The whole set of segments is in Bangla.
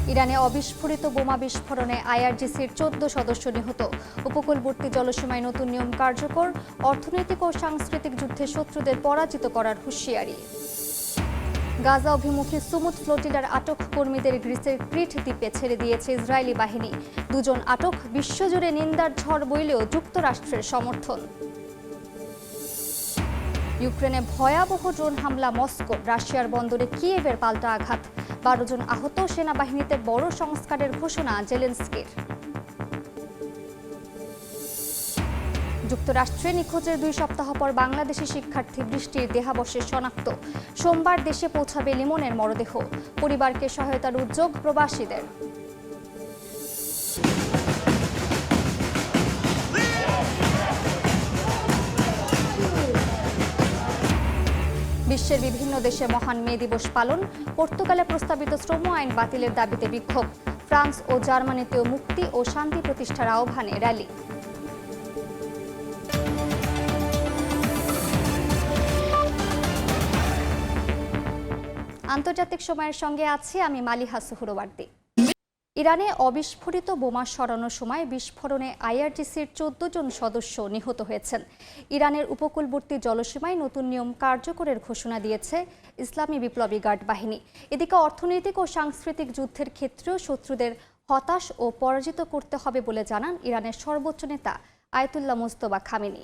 ইরানে অবিস্ফোরিত বোমা বিস্ফোরণে আইআরজিসির ১৪ সদস্য নিহত। উপকূলবর্তী জলসীমায় নতুন নিয়ম কার্যকর। অর্থনৈতিক ও সাংস্কৃতিক যুদ্ধে শত্রুদের পরাজিত করার হুঁশিয়ারি। গাজা অভিমুখী সুমুদ ফ্লোটিলার আটক কর্মীদের গ্রিসের ক্রিট দ্বীপে ছেড়ে দিয়েছে ইসরায়েলি বাহিনী। দুজন আটক। বিশ্বজুড়ে নিন্দার ঝড় বইলেও যুক্তরাষ্ট্রের সমর্থন। ইউক্রেনে ভয়াবহ ড্রোন হামলা মস্কো। রাশিয়ার বন্দরে কিয়েভের পাল্টা আঘাত। ১২ জন আহত। সেনাবাহিনীতে বড় সংস্কারের ঘোষণা জেলেনস্কির। যুক্তরাষ্ট্রে নিখোঁজের ২ সপ্তাহ পর বাংলাদেশি শিক্ষার্থী বৃষ্টির দেহাবশেষ শনাক্ত। সোমবার দেশে পৌঁছাবে লিমনের মরদেহ। পরিবারকে সহায়তার উদ্যোগ প্রবাসীদের। বিশ্বের বিভিন্ন দেশে মহান মে দিবস পালন। পর্তুগালে প্রস্তাবিত শ্রম আইন বাতিলের দাবিতে বিক্ষোভ। ফ্রান্স ও জার্মানিতেও মুক্তি ও শান্তি প্রতিষ্ঠার আহ্বানে র্যালি। আন্তর্জাতিক সময়ের সঙ্গে আছি আমি মালিহা সুহরওয়ার্দী। ইরানে অবিস্ফোরিত বোমা সরানোর সময় বিস্ফোরণে আইআরজিসির ১৪ জন সদস্য নিহত হয়েছেন। ইরানের উপকূলবর্তী জলসীমায় নতুন নিয়ম কার্যকরের ঘোষণা দিয়েছে ইসলামী বিপ্লবী গার্ড বাহিনী। এদিকে অর্থনৈতিক ও সাংস্কৃতিক যুদ্ধের ক্ষেত্রেও শত্রুদের হতাশ ও পরাজিত করতে হবে বলে জানান ইরানের সর্বোচ্চ নেতা আয়াতুল্লাহ মুজতবা খামেনি।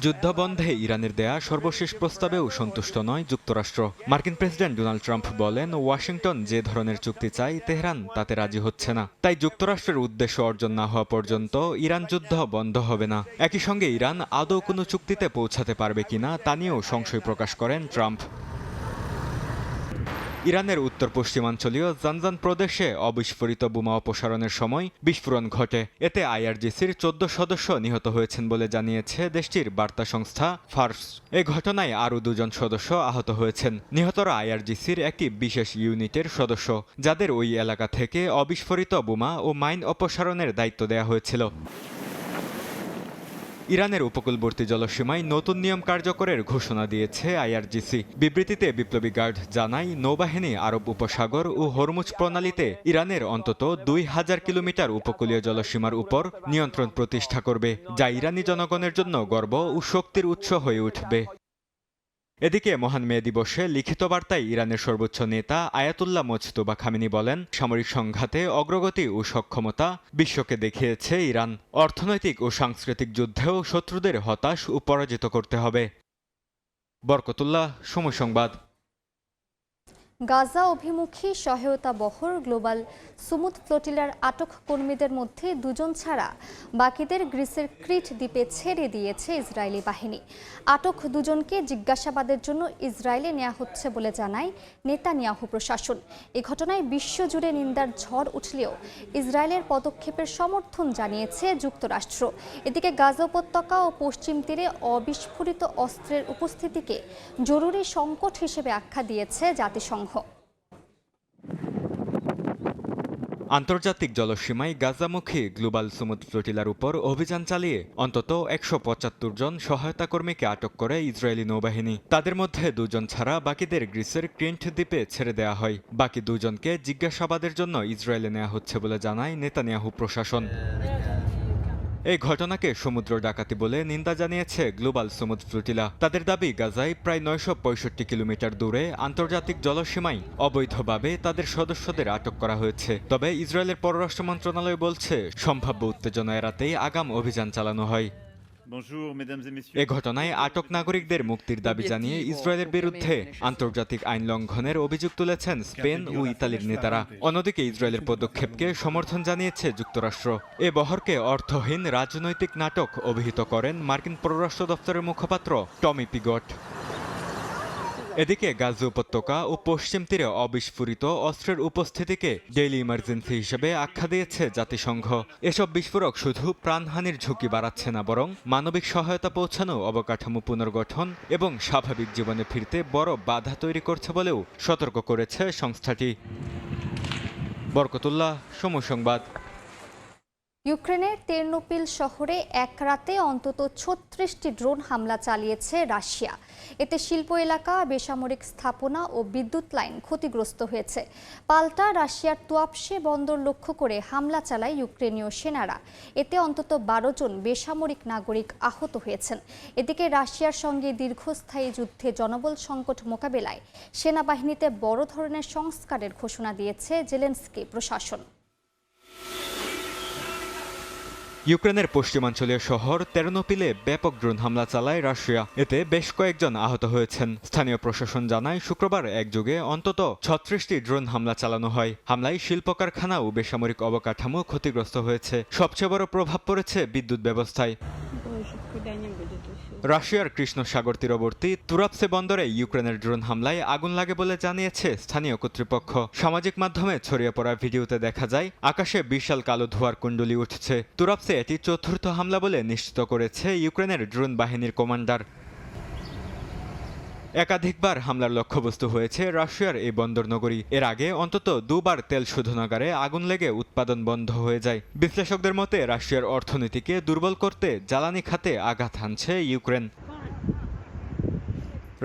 যুদ্ধবন্ধে ইরানের দেয়া সর্বশেষ প্রস্তাবেও সন্তুষ্ট নয় যুক্তরাষ্ট্র। মার্কিন প্রেসিডেন্ট ডোনাল্ড ট্রাম্প বলেন, ওয়াশিংটন যে ধরনের চুক্তি চায় তেহরান তাতে রাজি হচ্ছে না। তাই যুক্তরাষ্ট্রের উদ্দেশ্য অর্জন না হওয়া পর্যন্ত ইরান যুদ্ধ বন্ধ হবে না। একই সঙ্গে ইরান আদৌ কোনো চুক্তিতে পৌঁছাতে পারবে কিনা তা নিয়েও সংশয় প্রকাশ করেন ট্রাম্প। ইরানের উত্তর পশ্চিমাঞ্চলীয় জানজান প্রদেশে অবিস্ফোরিত বোমা অপসারণের সময় বিস্ফোরণ ঘটে। এতে আইআরজিসির ১৪ সদস্য নিহত হয়েছেন বলে জানিয়েছে দেশটির বার্তা সংস্থা ফার্স। এ ঘটনায় আরও ২ জন সদস্য আহত হয়েছেন। নিহতরা আইআরজিসির একটি বিশেষ ইউনিটের সদস্য, যাদের ওই এলাকা থেকে অবিস্ফোরিত বোমা ও মাইন অপসারণের দায়িত্ব দেওয়া হয়েছিল। ইরানের উপকূলবর্তী জলসীমায় নতুন নিয়ম কার্যকরের ঘোষণা দিয়েছে আইআরজিসি। বিবৃতিতে বিপ্লবী গার্ড জানায়, নৌবাহিনী আরব উপসাগর ও হরমুজ প্রণালীতে ইরানের অন্তত ২,০০০ কিলোমিটার উপকূলীয় জলসীমার উপর নিয়ন্ত্রণ প্রতিষ্ঠা করবে, যা ইরানি জনগণের জন্য গর্ব ও শক্তির উৎস হয়ে উঠবে। এদিকে মহান মে দিবসে লিখিত বার্তায় ইরানের সর্বোচ্চ নেতা আয়াতুল্লাহ মুজতবা খামেনি বলেন, সামরিক সংঘাতে অগ্রগতি ও সক্ষমতা বিশ্বকে দেখিয়েছে ইরান। অর্থনৈতিক ও সাংস্কৃতিক যুদ্ধেও শত্রুদের হতাশ ও পরাজিত করতে হবে। বরকতুল্লাহ, সময় সংবাদ। গাজা অভিমুখী সহায়তা বহর গ্লোবাল সুমুদ ফ্লোটিলার আটক কর্মীদের মধ্যে ২ জন ছাড়া বাকিদের গ্রিসের ক্রিট দ্বীপে ছেড়ে দিয়েছে ইসরায়েলি বাহিনী। আটক ২ জনকে জিজ্ঞাসাবাদের জন্য ইসরায়েলে নেওয়া হচ্ছে বলে জানায় নেতানিয়াহু প্রশাসন। এ ঘটনায় বিশ্বজুড়ে নিন্দার ঝড় উঠলেও ইসরায়েলের পদক্ষেপের সমর্থন জানিয়েছে যুক্তরাষ্ট্র। এদিকে গাজা উপত্যকা ও পশ্চিম তীরে অবিস্ফোরিত অস্ত্রের উপস্থিতিকে জরুরি সংকট হিসেবে আখ্যা দিয়েছে জাতিসংঘ। আন্তর্জাতিক জলসীমায় গাজামুখী গ্লোবাল সুমুদ ফ্লোটিলার উপর অভিযান চালিয়ে অন্তত ১৭৫ জন সহায়তা কর্মীকে আটক করে ইসরায়েলি নৌবাহিনী। তাদের মধ্যে ২ জন ছাড়া বাকিদের গ্রিসের ক্রিট দ্বীপে ছেড়ে দেওয়া হয়। বাকি ২ জনকে জিজ্ঞাসাবাদের জন্য ইসরায়েলে নেওয়া হচ্ছে বলে জানায় নেতানিয়াহু প্রশাসন। এই ঘটনাকে সমুদ্র ডাকাতি বলে নিন্দা জানিয়েছে গ্লোবাল সুমুদ ফ্লোটিলা। তাদের দাবি, গাজায় প্রায় ৯৬৫ কিলোমিটার দূরে আন্তর্জাতিক জলসীমায় অবৈধভাবে তাদের সদস্যদের আটক করা হয়েছে। তবে ইসরায়েলের পররাষ্ট্র মন্ত্রণালয় বলছে, সম্ভাব্য উত্তেজনা এড়াতেই আগাম অভিযান চালানো হয়। এ ঘটনায় আটক নাগরিকদের মুক্তির দাবি জানিয়ে ইসরায়েলের বিরুদ্ধে আন্তর্জাতিক আইন লঙ্ঘনের অভিযোগ তুলেছেন স্পেন ও ইতালির নেতারা। অন্যদিকে ইসরায়েলের পদক্ষেপকে সমর্থন জানিয়েছে যুক্তরাষ্ট্র। এ বহরকে অর্থহীন রাজনৈতিক নাটক অভিহিত করেন মার্কিন পররাষ্ট্র দপ্তরের মুখপাত্র টমি পিগট। এদিকে গাজা উপত্যকা ও পশ্চিম তীরে অবিস্ফোরিত অস্ত্রের উপস্থিতিকে ডেইলি ইমার্জেন্সি হিসেবে আখ্যা দিয়েছে জাতিসংঘ। এসব বিস্ফোরক শুধু প্রাণহানির ঝুঁকি বাড়াচ্ছে না, বরং মানবিক সহায়তা পৌঁছানো, অবকাঠামো পুনর্গঠন এবং স্বাভাবিক জীবনে ফিরতে বড় বাধা তৈরি করছে বলেও সতর্ক করেছে সংস্থাটি। বরকতুল্লাহ, সময় সংবাদ। ইউক্রেনের তেরনোপিল শহরে এক রাতে অন্তত ৩৬টি ড্রোন হামলা চালিয়েছে রাশিয়া। এতে শিল্প এলাকা, বেসামরিক স্থাপনা ও বিদ্যুৎ লাইন ক্ষতিগ্রস্ত হয়েছে। পাল্টা রাশিয়ার তুয়াপসে বন্দর লক্ষ্য করে হামলা চালায় ইউক্রেনীয় সেনারা। এতে অন্তত ১২ জন বেসামরিক নাগরিক আহত হয়েছেন। এদিকে রাশিয়ার সঙ্গে দীর্ঘস্থায়ী যুদ্ধে জনবল সংকট মোকাবেলায় সেনাবাহিনীতে বড় ধরনের সংস্কারের ঘোষণা দিয়েছে জেলেনস্কি প্রশাসন। ইউক্রেনের পশ্চিমাঞ্চলীয় শহর তেরনোপিলে ব্যাপক ড্রোন হামলা চালায় রাশিয়া। এতে বেশ কয়েকজন আহত হয়েছেন। স্থানীয় প্রশাসন জানায় শুক্রবার একযোগে অন্তত ৩৬টি ড্রোন হামলা চালানো হয়। হামলায় শিল্প কারখানা ও বেসামরিক অবকাঠামো ক্ষতিগ্রস্ত হয়েছে। সবচেয়ে বড় প্রভাব পড়েছে বিদ্যুৎ ব্যবস্থায়। রাশিয়ার কৃষ্ণ সাগর তীরবর্তী তুরাপসে বন্দরে ইউক্রেনের ড্রোন হামলায় আগুন লাগে বলে জানিয়েছে স্থানীয় কর্তৃপক্ষ। সামাজিক মাধ্যমে ছড়িয়ে পড়া ভিডিওতে দেখা যায় আকাশে বিশাল কালো ধোঁয়ার কুণ্ডলী উঠছে। তুরাপসে এটি চতুর্থ হামলা বলে নিশ্চিত করেছে ইউক্রেনের ড্রোন বাহিনীর কমান্ডার। একাধিকবার হামলার লক্ষ্যবস্তু হয়েছে রাশিয়ার এই বন্দর নগরী। এর আগে অন্তত দুবার তেল শোধনাগারে আগুন লেগে উৎপাদন বন্ধ হয়ে যায়। বিশ্লেষকদের মতে রাশিয়ার অর্থনীতিকে দুর্বল করতে জ্বালানি খাতে আঘাত হানছে ইউক্রেন।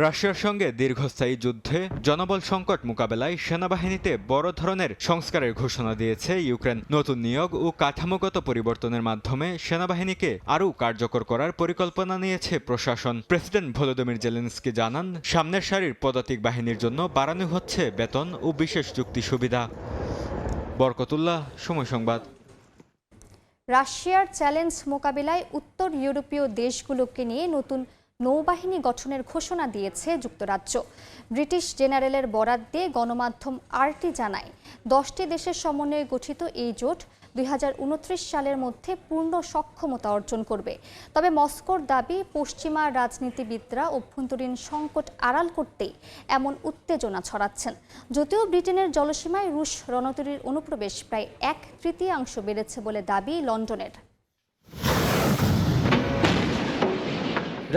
রাশিয়ার সঙ্গে দীর্ঘস্থায়ী যুদ্ধে জনবল সংকট মোকাবেলায় সেনাবাহিনীতে বড় ধরনের সংস্কারের ঘোষণা দিয়েছে ইউক্রেন। নতুন নিয়োগ ও কাঠামোগত পরিবর্তনের মাধ্যমে সেনাবাহিনীকে আরও কার্যকর করার পরিকল্পনা নিয়েছে প্রশাসন। প্রেসিডেন্ট ভলোদিমির জেলেনস্কি জানান, সামনের সারির পদাতিক বাহিনীর জন্য বাড়ানো হচ্ছে বেতন ও বিশেষ চুক্তি সুবিধা। বরকতুল্লাহ, সময় সংবাদ। রাশিয়ার চ্যালেঞ্জ মোকাবিলায় উত্তর ইউরোপীয় দেশগুলোকে নিয়ে নতুন নৌবাহিনী গঠনের ঘোষণা দিয়েছে যুক্তরাজ্য। ব্রিটিশ জেনারেলের বরাত দিয়ে গণমাধ্যম আরটি জানায়, 10টি দেশের সমন্বয়ে গঠিত এই জোট 2029 সালের মধ্যে পূর্ণ সক্ষমতা অর্জন করবে। তবে মস্কোর দাবি, পশ্চিমা রাজনীতিবিদরা অভ্যন্তরীণ সংকট আড়াল করতেই এমন উত্তেজনা ছড়াচ্ছেন। যদিও ব্রিটেনের জলসীমায় রুশ রণতরীর অনুপ্রবেশ প্রায় 1/3 বেড়েছে বলে দাবি লন্ডনের।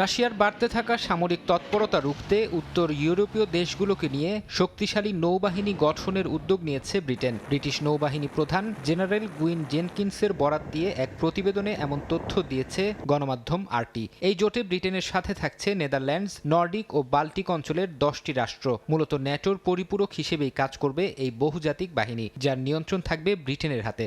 রাশিয়ার বাড়তে থাকা সামরিক তৎপরতা রুখতে উত্তর ইউরোপীয় দেশগুলোকে নিয়ে শক্তিশালী নৌবাহিনী গঠনের উদ্যোগ নিয়েছে ব্রিটেন। ব্রিটিশ নৌবাহিনী প্রধান জেনারেল গুইন জেনকিন্সের বরাত দিয়ে এক প্রতিবেদনে এমন তথ্য দিয়েছে গণমাধ্যম আরটি। এই জোটে ব্রিটেনের সাথে থাকছে নেদারল্যান্ডস, নর্ডিক ও বাল্টিক অঞ্চলের 10টি রাষ্ট্র। মূলত ন্যাটোর পরিপূরক হিসেবেই কাজ করবে এই বহুজাতিক বাহিনী, যার নিয়ন্ত্রণ থাকবে ব্রিটেনের হাতে।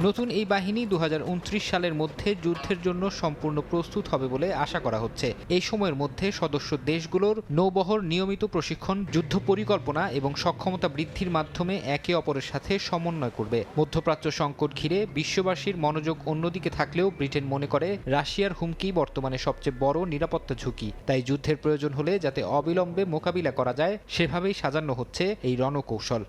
নতুন এই বাহিনী 2029 সালের মধ্যে যুদ্ধের জন্য সম্পূর্ণ প্রস্তুত হবে বলে আশা করা হচ্ছে। এই সময়ের মধ্যে সদস্য দেশগুলোর নৌবহর নিয়মিত প্রশিক্ষণ, যুদ্ধ পরিকল্পনা এবং সক্ষমতা বৃদ্ধির মাধ্যমে একে অপরের সাথে সমন্বয় করবে। মধ্যপ্রাচ্য সংকট ঘিরে বিশ্ববাসীর মনোযোগ অন্যদিকে থাকলেও ব্রিটেন মনে করে রাশিয়ার হুমকি বর্তমানে সবচেয়ে বড় নিরাপত্তা ঝুঁকি। তাই যুদ্ধের প্রয়োজন হলে যাতে অবিলম্বে মোকাবিলা করা যায় সেভাবেই সাজানো হচ্ছে এই রণকৌশল।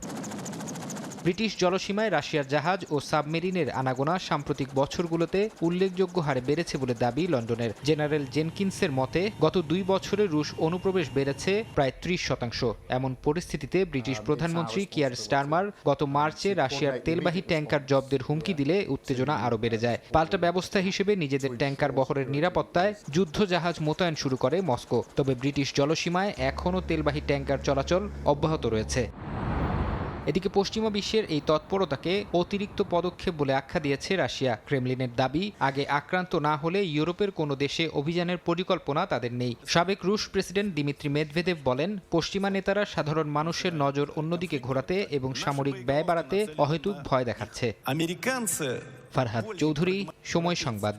ব্রিটিশ জলসীমায় রাশিয়ার জাহাজ ও সাবমেরিনের আনাগোনা সাম্প্রতিক বছরগুলোতে উল্লেখযোগ্য হারে বেড়েছে বলে দাবি লন্ডনের। জেনারেল জেনকিন্সের মতে গত 2 বছরে রুশ অনুপ্রবেশ বেড়েছে প্রায় 30%। এমন পরিস্থিতিতে ব্রিটিশ প্রধানমন্ত্রী কিয়ার স্টারমার গত মার্চে রাশিয়ার তেলবাহী ট্যাঙ্কার জব্দের হুমকি দিলে উত্তেজনা আরও বেড়ে যায়। পাল্টা ব্যবস্থা হিসেবে নিজেদের ট্যাঙ্কার বহরের নিরাপত্তায় যুদ্ধ জাহাজ মোতায়েন শুরু করে মস্কো। তবে ব্রিটিশ জলসীমায় এখনও তেলবাহী ট্যাঙ্কার চলাচল অব্যাহত রয়েছে। এদিকে পশ্চিমা বিশ্বের এই তৎপরতাকে অতিরিক্ত পদক্ষেপ বলে আখ্যা দিয়েছে রাশিয়া। ক্রেমলিনের দাবি, আগে আক্রান্ত না হলে ইউরোপের কোনো দেশে অভিযানের পরিকল্পনা তাদের নেই। সাবেক রুশ প্রেসিডেন্ট দিমিত্রি মেদভেদেভ বলেন, পশ্চিমা নেতারা সাধারণ মানুষের নজর অন্যদিকে ঘোরাতে এবং সামরিক ব্যয় বাড়াতে অহেতুক ভয় দেখাচ্ছে। ফারহাদ চৌধুরী, সময় সংবাদ।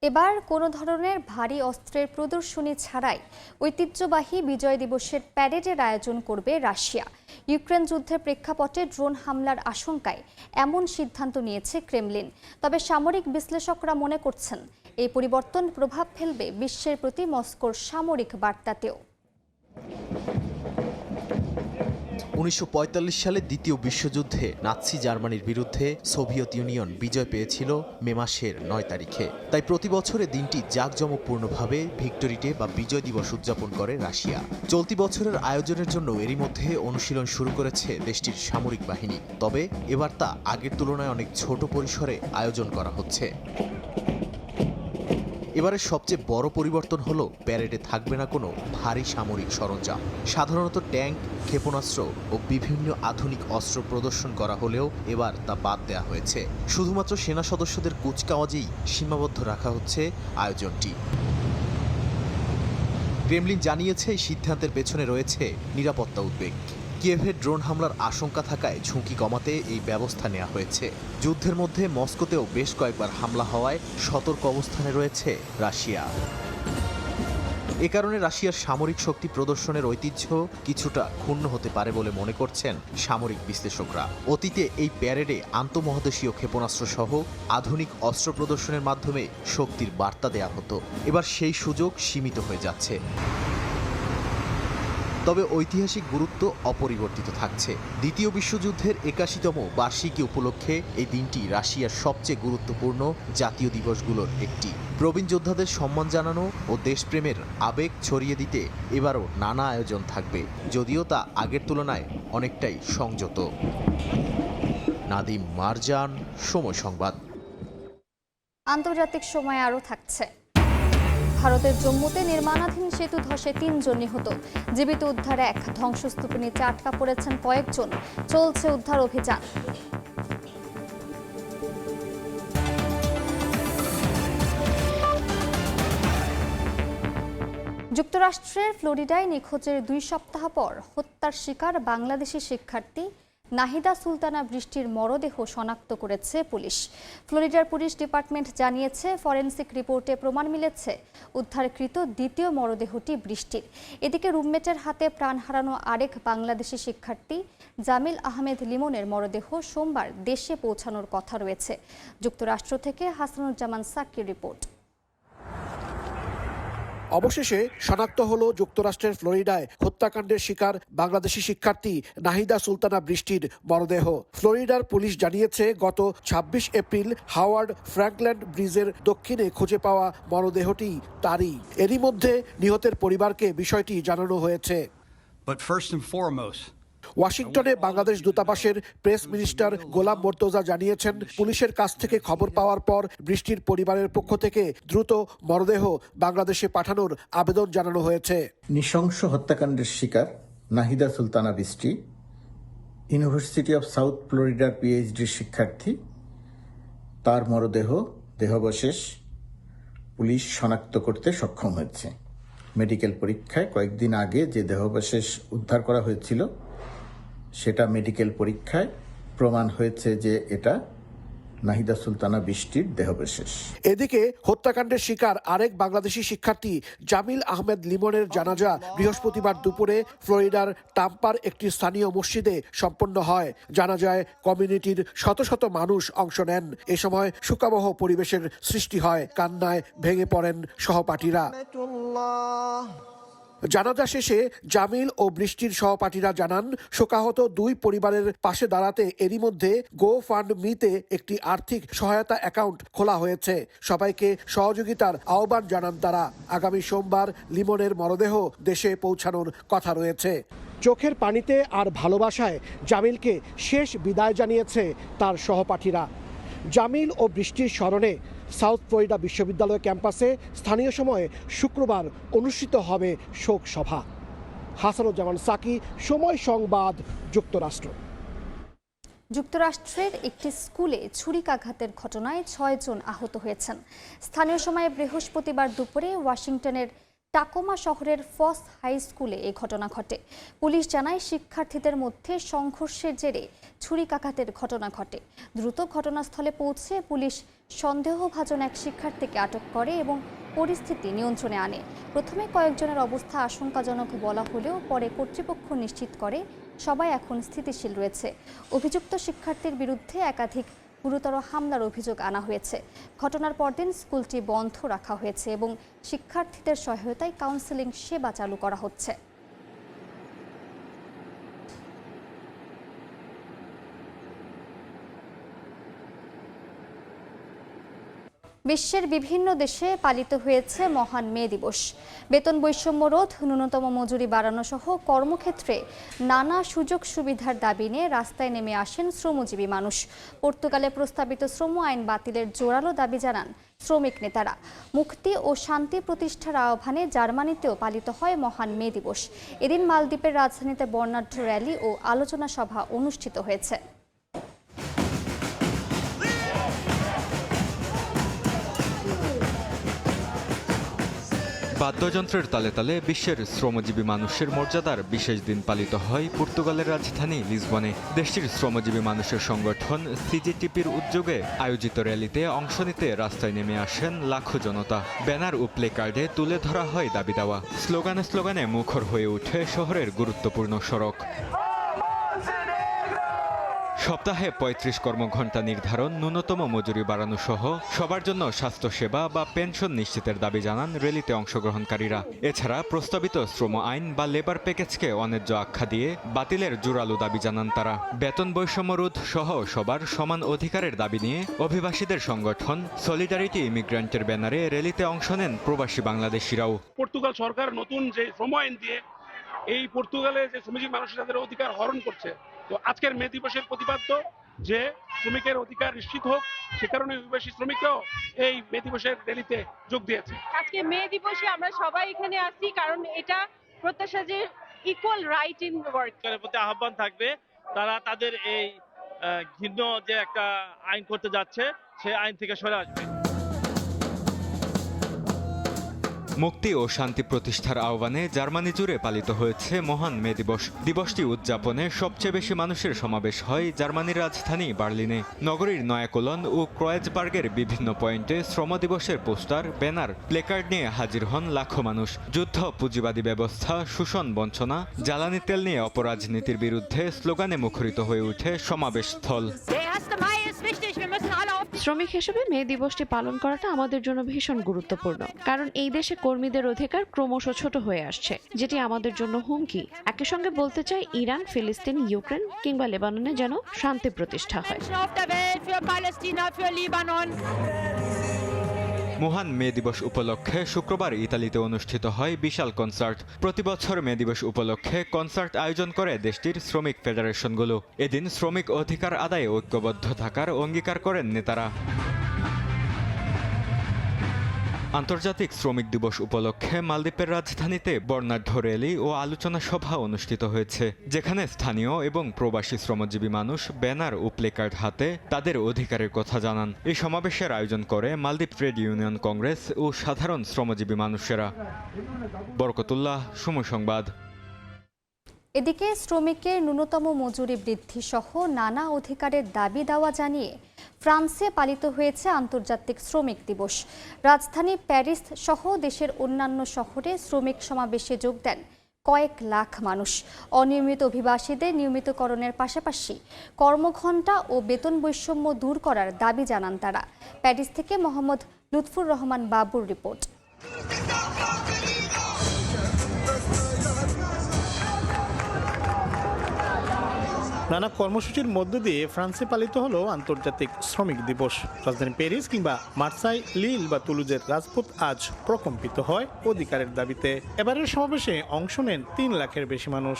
এবার কোনো ধরনের ভারী অস্ত্রের প্রদর্শনী ছাড়াই ঐতিহ্যবাহী বিজয় দিবসের প্যারেডের আয়োজন করবে রাশিয়া। ইউক্রেন যুদ্ধের প্রেক্ষাপটে ড্রোন হামলার আশঙ্কায় এমন সিদ্ধান্ত নিয়েছে ক্রেমলিন। তবে সামরিক বিশ্লেষকরা মনে করছেন, এই পরিবর্তন প্রভাব ফেলবে বিশ্বের প্রতি মস্কোর সামরিক বার্তাতেও। 1945 সালে দ্বিতীয় বিশ্বযুদ্ধে নাৎসি জার্মানির বিরুদ্ধে সোভিয়েত ইউনিয়ন বিজয় পেয়েছিল মে মাসের 9 তারিখে। তাই প্রতি বছরে দিনটি জাঁকজমকপূর্ণভাবে ভিক্টোরি ডে বা বিজয় দিবস উদযাপন করে রাশিয়া। চলতি বছরের আয়োজনের জন্য এরই মধ্যে অনুশীলন শুরু করেছে দেশটির সামরিক বাহিনী। তবে এবার তা আগের তুলনায় অনেক ছোট পরিসরে আয়োজন করা হচ্ছে। এবারে সবচেয়ে বড় পরিবর্তন হলো প্যারেডে থাকবে না কোনো ভারী সামরিক সরঞ্জাম। সাধারণত ট্যাঙ্ক, ক্ষেপণাস্ত্র ও বিভিন্ন আধুনিক অস্ত্র প্রদর্শন করা হলেও এবার তা বাদ দেওয়া হয়েছে। শুধুমাত্র সেনা সদস্যদের কুচকাওয়াজেই সীমাবদ্ধ রাখা হচ্ছে আয়োজনটি। ক্রেমলিন জানিয়েছে এই সিদ্ধান্তের পেছনে রয়েছে নিরাপত্তা উদ্বেগ। কিয়েভে ড্রোন হামলার আশঙ্কা থাকায় ঝুঁকি কমাতে এই ব্যবস্থা নেওয়া হয়েছে। যুদ্ধের মধ্যে মস্কোতেও বেশ কয়েকবার হামলা হওয়ায় সতর্ক অবস্থানে রয়েছে রাশিয়া। এ কারণে রাশিয়ার সামরিক শক্তি প্রদর্শনের ঐতিহ্য কিছুটা ক্ষুণ্ণ হতে পারে বলে মনে করছেন সামরিক বিশ্লেষকরা। অতীতে এই প্যারেডে আন্তঃমহাদেশীয় ক্ষেপণাস্ত্র সহ আধুনিক অস্ত্র প্রদর্শনের মাধ্যমে শক্তির বার্তা দেয়া হতো। এবার সেই সুযোগ সীমিত হয়ে যাচ্ছে। তবে ঐতিহাসিক গুরুত্ব অপরিবর্তিত থাকছে। দ্বিতীয় বিশ্বযুদ্ধের ৮১তম বার্ষিকী উপলক্ষে এই দিনটি রাশিয়ার সবচেয়ে গুরুত্বপূর্ণ জাতীয় দিবসগুলোর একটি। প্রবীণ যোদ্ধাদের সম্মান জানানো ও দেশপ্রেমের আবেগ ছড়িয়ে দিতে এবারও নানা আয়োজন থাকবে, যদিও তা আগের তুলনায় অনেকটাই সংযত। নাদিম মারজান, সময় সংবাদ। আন্তর্জাতিক সময় আরও থাকছে। ভারতের জম্মুতে নির্মাণাধীন সেতু ধসে ৩ জন নিহত, জীবিত উদ্ধার ১, ধ্বংসস্তূপের নিচে আটকা পড়েছেন কয়েকজন, চলছে উদ্ধার অভিযান। যুক্তরাষ্ট্রের ফ্লোরিডায় নিখোঁজের ২ সপ্তাহ পর হত্যার শিকার বাংলাদেশি শিক্ষার্থী নাহিদা সুলতানা বৃষ্টির মরদেহ শনাক্ত করেছে পুলিশ। ফ্লোরিডার পুলিশ ডিপার্টমেন্ট জানিয়েছে, ফরেনসিক রিপোর্টে প্রমাণ মিলেছে উদ্ধারকৃত দ্বিতীয় মরদেহটি বৃষ্টির। এদিকে রুমমেটের হাতে প্রাণ হারানো আরেক বাংলাদেশি শিক্ষার্থী জামিল আহমেদ লিমনের মরদেহ সোমবার দেশে পৌঁছানোর কথা রয়েছে। যুক্তরাষ্ট্র থেকে হাসানুজ্জামান সাকির রিপোর্ট। অবশেষে শনাক্ত হলো যুক্তরাষ্ট্রের ফ্লোরিডায় হত্যাকাণ্ডের শিকার বাংলাদেশি শিক্ষার্থী নাহিদা সুলতানা বৃষ্টির মরদেহ। ফ্লোরিডার পুলিশ জানিয়েছে, গত ২৬ এপ্রিল হাওয়ার্ড ফ্র্যাঙ্কল্যান্ড ব্রিজের দক্ষিণে খুঁজে পাওয়া মরদেহটি তারই। এরই মধ্যে নিহতের পরিবারকে বিষয়টি জানানো হয়েছে। ওয়াশিংটনে বাংলাদেশ দূতাবাসের প্রেস মিনিস্টার গোলাম মোর্তজা জানিয়েছেন, পুলিশের কাছ থেকে খবর পাওয়ার পর বৃষ্টির পরিবারের পক্ষ থেকে দ্রুত মরদেহ বাংলাদেশে পাঠানোর আবেদন জানানো হয়েছে। নৃশংস হত্যাকাণ্ডের শিকার নাহিদা সুলতানা বৃষ্টি ইউনিভার্সিটি অব সাউথ ফ্লোরিডার পিএইচডি শিক্ষার্থী। তার মরদেহ দেহাবশেষ পুলিশ শনাক্ত করতে সক্ষম হয়েছে। মেডিকেল পরীক্ষায় কয়েকদিন আগে যে দেহাবশেষ উদ্ধার করা হয়েছিল, সেটা মেডিকেল পরীক্ষায় প্রমাণ হয়েছে যে এটা নাহিদা সুলতানা বৃষ্টির দেহাবশেষ। এদিকে হত্যাকাণ্ডের শিকার আরেক বাংলাদেশি শিক্ষার্থী জামিল আহমেদ লিমনের জানাজা বৃহস্পতিবার দুপুরে ফ্লোরিডার টাম্পার একটি স্থানীয় মসজিদে সম্পন্ন হয়। জানাজায় কমিউনিটির শত শত মানুষ অংশ নেন। এ সময় শোকাবহ পরিবেশের সৃষ্টি হয়, কান্নায় ভেঙে পড়েন সহপাঠীরা। জানাজা শেষে জামিল ও বৃষ্টির সহপাঠীরা জানান, শোকাহত দুই পরিবারের পাশে দাঁড়াতে এরই মধ্যে গো ফান্ড মিতে একটি আর্থিক সহায়তা অ্যাকাউন্ট খোলা হয়েছে। সবাইকে সহযোগিতার আহ্বান জানান তারা। আগামী সোমবার লিমনের মরদেহ দেশে পৌঁছানোর কথা রয়েছে। চোখের পানিতে আর ভালোবাসায় জামিলকে শেষ বিদায় জানিয়েছে তার সহপাঠীরা। জামিল ও বৃষ্টির স্মরণে সাউথ ফ্লোরিডা বিশ্ববিদ্যালয় ক্যাম্পাসে স্থানীয় সময়ে শুক্রবার অনুষ্ঠিত হবে শোক সভা। হাসানুজ্জামান সাকি, সময় সংবাদ, যুক্তরাষ্ট্র। যুক্তরাষ্ট্রের একটি স্কুলে ছুরিকাঘাতের ঘটনায় ৬ জন আহত হয়েছেন। স্থানীয় সময়ে বৃহস্পতিবার দুপুরে ওয়াশিংটনের টাকোমা শহরের ফস হাই স্কুলে এই ঘটনা ঘটে। পুলিশ জানায়, শিক্ষার্থীদের মধ্যে সংঘর্ষের জেরে ছুরিকাঘাতের ঘটনা ঘটে। দ্রুত ঘটনাস্থলে পৌঁছে পুলিশ সন্দেহভাজন এক শিক্ষার্থীকে আটক করে এবং পরিস্থিতি নিয়ন্ত্রণে আনে। প্রথমে কয়েকজনের অবস্থা আশঙ্কাজনক বলা হলেও পরে কর্তৃপক্ষ নিশ্চিত করে সবাই এখন স্থিতিশীল রয়েছে। অভিযুক্ত শিক্ষার্থীর বিরুদ্ধে একাধিক গুরুতর হামলার অভিযোগ আনা হয়েছে। ঘটনার পরদিন স্কুলটি বন্ধ রাখা হয়েছে এবং শিক্ষার্থীদের সহায়তায় কাউন্সেলিং সেবা চালু করা হচ্ছে। বিশ্বের বিভিন্ন দেশে পালিত হয়েছে মহান মে দিবস। বেতন বৈষম্য রোধ, ন্যূনতম মজুরি বাড়ানো সহ কর্মক্ষেত্রে নানা সুযোগ সুবিধার দাবি নিয়ে রাস্তায় নেমে আসেন শ্রমজীবী মানুষ। পর্তুগালে প্রস্তাবিত শ্রম আইন বাতিলের জোরালো দাবি জানান শ্রমিক নেতারা। মুক্তি ও শান্তি প্রতিষ্ঠার আহ্বানে জার্মানিতেও পালিত হয় মহান মে দিবস। এদিন মালদ্বীপের রাজধানীতে বর্ণাঢ্য র্যালি ও আলোচনা সভা অনুষ্ঠিত হয়েছে। বাদ্যযন্ত্রের তালে তালে বিশ্বের শ্রমজীবী মানুষের মর্যাদার বিশেষ দিন পালিত হয় পর্তুগালের রাজধানী লিসবনে। দেশটির শ্রমজীবী মানুষের সংগঠন সিজিটিপির উদ্যোগে আয়োজিত র্যালিতে অংশ নিতে রাস্তায় নেমে আসেন লাখো জনতা। ব্যানার ও প্লেকার্ডে তুলে ধরা হয় দাবি দেওয়া। স্লোগানে স্লোগানে মুখর হয়ে ওঠে শহরের গুরুত্বপূর্ণ সড়ক। সপ্তাহে ৩৫ কর্মঘণ্টা নির্ধারণ, ন্যূনতম মজুরি বাড়ানো সহ সবার জন্য স্বাস্থ্যসেবা বা পেনশন নিশ্চিতের দাবি জানান র্যালিতে অংশগ্রহণকারীরা। এছাড়া প্রস্তাবিত শ্রম আইন বা লেবার প্যাকেজকে অন্যায্য আখ্যা দিয়ে বাতিলের জোরালো দাবি জানান তারা। বেতন বৈষম্য রোধ সহ সবার সমান অধিকারের দাবি নিয়ে অভিবাসীদের সংগঠন সলিডারিটি ইমিগ্রান্টের ব্যানারে র্যালিতে অংশ নেন প্রবাসী বাংলাদেশিরাও। পর্তুগাল সরকার নতুন যে শ্রম আইন দিয়ে এই পর্তুগালে যে শ্রমিক মানুষের তাদের অধিকার হরণ করছে, তো আজকের মে দিবসের প্রতিপাদ্য যে শ্রমিকের অধিকার নিশ্চিত হোক, সে কারণে অভিবাসী শ্রমিকরাও এই মে দিবসের র্যালিতে যোগ দিয়েছে। আজকে মে দিবসে আমরা সবাই এখানে আসছি কারণ এটা প্রত্যাশা যে ইকুয়াল রাইট ইন ওয়ার্ক। সরকারের প্রতি আহ্বান থাকবে তারা তাদের এই ঘৃণ্য যে একটা আইন করতে যাচ্ছে সেই আইন থেকে সরে আসবে। মুক্তি ও শান্তি প্রতিষ্ঠার আহ্বানে জার্মানি জুড়ে পালিত হয়েছে মহান মে দিবস। দিবসটি উদযাপনে সবচেয়ে বেশি মানুষের সমাবেশ হয় জার্মানির রাজধানী বার্লিনে। নগরীর নয়াকোলন ও ক্রয়েজবার্গের বিভিন্ন পয়েন্টে শ্রম দিবসের পোস্টার, ব্যানার, প্লেকার্ড নিয়ে হাজির হন লাখো মানুষ। যুদ্ধ, পুঁজিবাদী ব্যবস্থা, শোষণ, বঞ্চনা, জ্বালানি তেল নিয়ে অপরাজনীতির বিরুদ্ধে স্লোগানে মুখরিত হয়ে ওঠে সমাবেশস্থল। শ্রমিক হিসেবে মে দিবসটি পালন করাটা আমাদের জন্য ভীষণ গুরুত্বপূর্ণ, কারণ এই দেশে কর্মীদের অধিকার ক্রমশ ছোট হয়ে আসছে, যেটি আমাদের জন্য হুমকি। একই সঙ্গে বলতে চাই, ইরান, ফিলিস্তিন, ইউক্রেন কিংবা লেবাননে যেন শান্তি প্রতিষ্ঠা হয়। মহান মে দিবস উপলক্ষে শুক্রবার ইতালিতে অনুষ্ঠিত হয় বিশাল কনসার্ট। প্রতি বছর মে দিবস উপলক্ষে কনসার্ট আয়োজন করে দেশটির শ্রমিক ফেডারেশনগুলো। এদিন শ্রমিক অধিকার আদায়ে ঐক্যবদ্ধ থাকার অঙ্গীকার করেন নেতারা। আন্তর্জাতিক শ্রমিক দিবস উপলক্ষে মালদ্বীপের রাজধানীতে বর্ণাঢ্য র্যালি ও আলোচনা সভা অনুষ্ঠিত হয়েছে, যেখানে স্থানীয় এবং প্রবাসী শ্রমজীবী মানুষ ব্যানার ও প্লেকার্ড হাতে তাদের অধিকারের কথা জানান। এই সমাবেশের আয়োজন করে মালদ্বীপ ট্রেড ইউনিয়ন কংগ্রেস ও সাধারণ শ্রমজীবী মানুষেরা। বরকতুল্লাহ, সময় সংবাদ। এদিকে শ্রমিকের ন্যূনতম মজুরি বৃদ্ধি সহ নানা অধিকারের দাবি দেওয়া জানিয়ে ফ্রান্সে পালিত হয়েছে আন্তর্জাতিক শ্রমিক দিবস। রাজধানী প্যারিস সহ দেশের অন্যান্য শহরে শ্রমিক সমাবেশে যোগ দেন কয়েক লাখ মানুষ। অনিয়মিত অভিবাসীদের নিয়মিতকরণের পাশাপাশি কর্মঘণ্টা ও বেতন বৈষম্য দূর করার দাবি জানান তারা। প্যারিস থেকে মোহাম্মদ লুৎফুর রহমান বাবুর রিপোর্ট। নানা কর্মসূচির মধ্য দিয়ে ফ্রান্সে পালিত হলো আন্তর্জাতিক শ্রমিক দিবস। রাজধানী প্যারিস কিংবা মার্সাই, লিল বা তুলুজের রাজপথ আজ প্রকম্পিত হয় অধিকারের দাবিতে। এবারের সমাবেশে অংশ নেন ৩ লাখের বেশি মানুষ।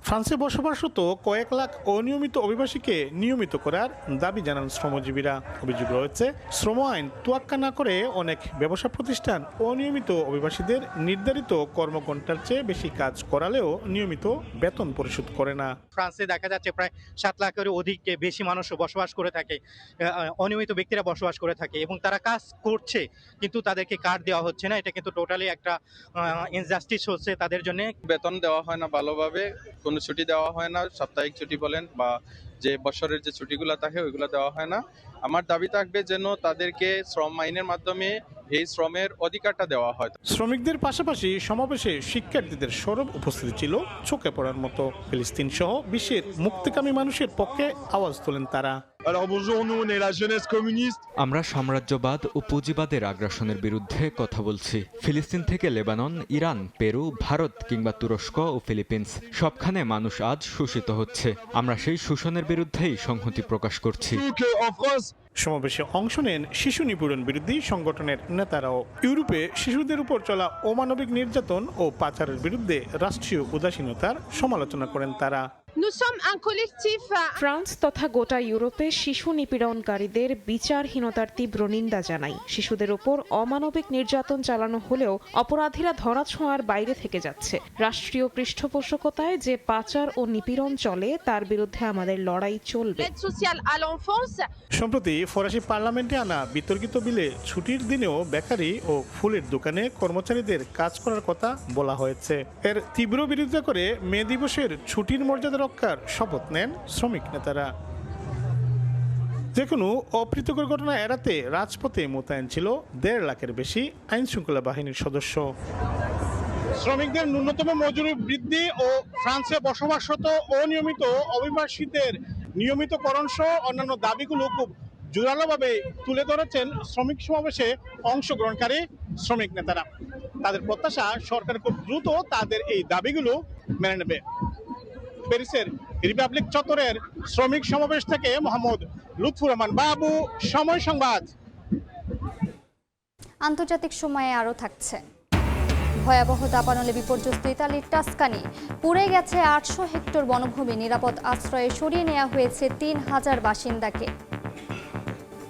ফ্রান্সে বসবাসরত কয়েক লাখ অনিয়মিত অভিবাসীকে নিয়মিত করার দাবি জানান শ্রমজীবীরা। অভিযোগ রয়েছে, শ্রম আইন তোয়াক্কা না করে অনেক ব্যবসা প্রতিষ্ঠান অনিয়মিত অভিবাসীদের নির্ধারিত কর্মঘণ্টার চেয়ে বেশি কাজ করালেও নিয়মিত বেতন পরিশোধ করে না। ফ্রান্সে দেখা যাচ্ছে প্রায় 7 লাখেরও অধিক বেশি মানুষ বসবাস করে থাকে, অনিয়মিত ব্যক্তিরা বসবাস করে থাকে এবং তারা কাজ করছে কিন্তু তাদেরকে কার্ড দেওয়া হচ্ছে না। এটা কিন্তু টোটালি একটা ইনজাস্টিস হচ্ছে তাদের জন্য। বেতন দেওয়া হয় না ভালোভাবে, কোনো ছুটি দেওয়া হয় না, সাপ্তাহিক ছুটি বলেন বা যে বছরের যে ছুটিগুলো থাকে ওইগুলো দেওয়া হয় না। আমার দাবি থাকবে যেন তাদেরকে শ্রম আইনের মাধ্যমে এই শ্রমের অধিকারটা দেওয়া হয়। শ্রমিকদের পাশাপাশি সমাবেশে শিক্ষার্থীদের সরব উপস্থিতি ছিল চোখে পড়ার মতো। ফিলিস্তিন সহ বিশ্বের মুক্তিকামী মানুষের পক্ষে আওয়াজ তোলেন তারা। আমরা সাম্রাজ্যবাদ ও পুঁজিবাদের আগ্রাসনের বিরুদ্ধে কথা বলছি। ফিলিস্তিন থেকে লেবানন, ইরান, পেরু, ভারত কিংবা তুরস্ক ও ফিলিপিন্স, সবখানে মানুষ আজ শোষিত হচ্ছে। আমরা সেই শোষণের বিরুদ্ধেই সংহতি প্রকাশ করছি। সমাবেশে অংশ নেন শিশু নিপীড়ন বিরোধী সংগঠনের নেতারাও। ইউরোপে শিশুদের উপর চলা অমানবিক নির্যাতন ও পাচারের বিরুদ্ধে রাষ্ট্রীয় উদাসীনতার সমালোচনা করেন তারা। ফ্রান্স তথা গোটা ইউরোপে শিশু নিপীড়নকারীদের বিচারহীনতার তীব্র নিন্দা জানাই। শিশুদের ওপর অমানবিক নির্যাতন চালানো হলেও অপরাধীরা ধরাছোঁয়ার বাইরে থেকে যাচ্ছে। রাষ্ট্রীয় পৃষ্ঠপোষকতায় যে পাচার ও নিপীড়ন চলে তার বিরুদ্ধে আমাদের লড়াই চলবে। সম্প্রতি ফরাসি পার্লামেন্টে আনা বিতর্কিত বিলে ছুটির দিনেও বেকারি ও ফুলের দোকানে কর্মচারীদের কাজ করার কথা বলা হয়েছে। এর তীব্র বিরোধিতা করে মে দিবসের ছুটির মর্যাদা রক্ষার শপথ নেন শ্রমিক নেতারা। যে কোনো অপ্রীতিকর ঘটনা এড়াতে রাজপথে মোতায়েন ছিল 1.5 লাখের বেশি আইন শৃঙ্খলা বাহিনীর সদস্য। শ্রমিকদের ন্যূনতম মজুরি বৃদ্ধি ও ফ্রান্সে বসবাসরত অনিয়মিত অভিবাসীদের নিয়মিতকরণ সহ অন্যান্য দাবিগুলো খুব জোরালোভাবে তুলে ধরেছেন শ্রমিক সমাবেশে অংশগ্রহণকারী শ্রমিক নেতারা। তাদের প্রত্যাশা সরকার খুব দ্রুত তাদের এই দাবিগুলো মেনে নেবে। প্যারিসের রিপাবলিক চত্বরের শ্রমিক সমাবেশ থেকে মোহাম্মদ লুৎফুর রহমান বাবু, সময় সংবাদ। আন্তর্জাতিক সময়ে আরও থাকছে। ভয়াবহ দাবানলে বিপর্যস্ত ইতালির টাস্কানি, পুড়ে গেছে 800 হেক্টর বনভূমি। নিরাপদ আশ্রয়ে সরিয়ে নেওয়া হয়েছে 3000 বাসিন্দাকে।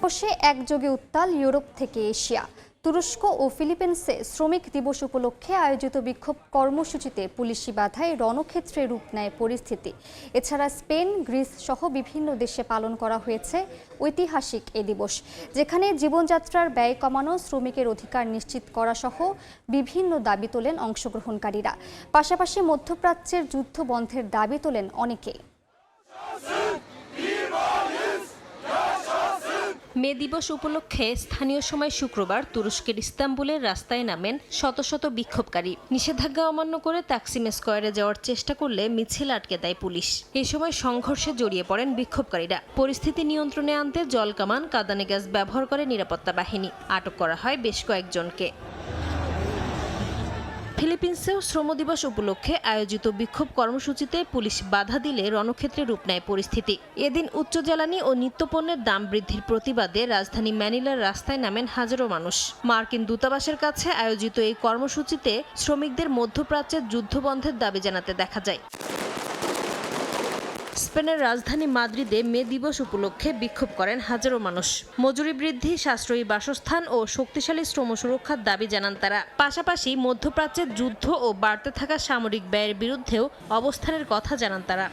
বসে একযোগে উত্তাল ইউরোপ থেকে এশিয়া। তুরস্ক ও ফিলিপিন্সে শ্রমিক দিবস উপলক্ষে আয়োজিত বিক্ষোভ কর্মসূচিতে পুলিশি বাধায় রণক্ষেত্রে রূপ নেয় পরিস্থিতি। এছাড়া স্পেন, গ্রিস সহ বিভিন্ন দেশে পালন করা হয়েছে ঐতিহাসিক এ দিবস, যেখানে জীবনযাত্রার ব্যয় কমানো, শ্রমিকের অধিকার নিশ্চিত করা সহ বিভিন্ন দাবি তোলেন অংশগ্রহণকারীরা। পাশাপাশি মধ্যপ্রাচ্যের যুদ্ধ বন্ধের দাবি তোলেন অনেকে। মে দিবস উপলক্ষে স্থানীয় সময় শুক্রবার তুরস্কের ইস্তাম্বুলের রাস্তায় নামেন শত শত বিক্ষোভকারী। নিষেধাজ্ঞা অমান্য করে তাকসিম স্কয়ারে যাওয়ার চেষ্টা করলে মিছিল আটকে দেয় পুলিশ। এ সময় সংঘর্ষে জড়িয়ে পড়েন বিক্ষোভকারীরা। পরিস্থিতি নিয়ন্ত্রণে আনতে জলকামান, কাঁদানে গ্যাস ব্যবহার করে নিরাপত্তা বাহিনী। আটক করা হয় বেশ কয়েকজনকে। ফিলিপিন্সেও শ্রম দিবস উপলক্ষে আয়োজিত বিক্ষোভ কর্মসূচিতে পুলিশ বাধা দিলে রণক্ষেত্রে রূপ নেয় পরিস্থিতি। এদিন উচ্চ জ্বালানি ও নিত্যপণ্যের দাম বৃদ্ধির প্রতিবাদে রাজধানী ম্যানিলার রাস্তায় নামেন হাজারো মানুষ। মার্কিন দূতাবাসের কাছে আয়োজিত এই কর্মসূচিতে শ্রমিকদের মধ্যপ্রাচ্যের যুদ্ধবন্ধের দাবি জানাতে দেখা যায়। স্পেনের রাজধানী মাদ্রিদে মে দিবস উপলক্ষে বিক্ষোভ করেন হাজারো মানুষ। মজুরি বৃদ্ধি, সাশ্রয়ী বাসস্থান ও শক্তিশালী শ্রম সুরক্ষার দাবি জানান তারা। পাশাপাশি মধ্যপ্রাচ্যের যুদ্ধ ও বাড়তে থাকা সামরিক ব্যয়ের বিরুদ্ধেও অবস্থানের কথা জানান তারা।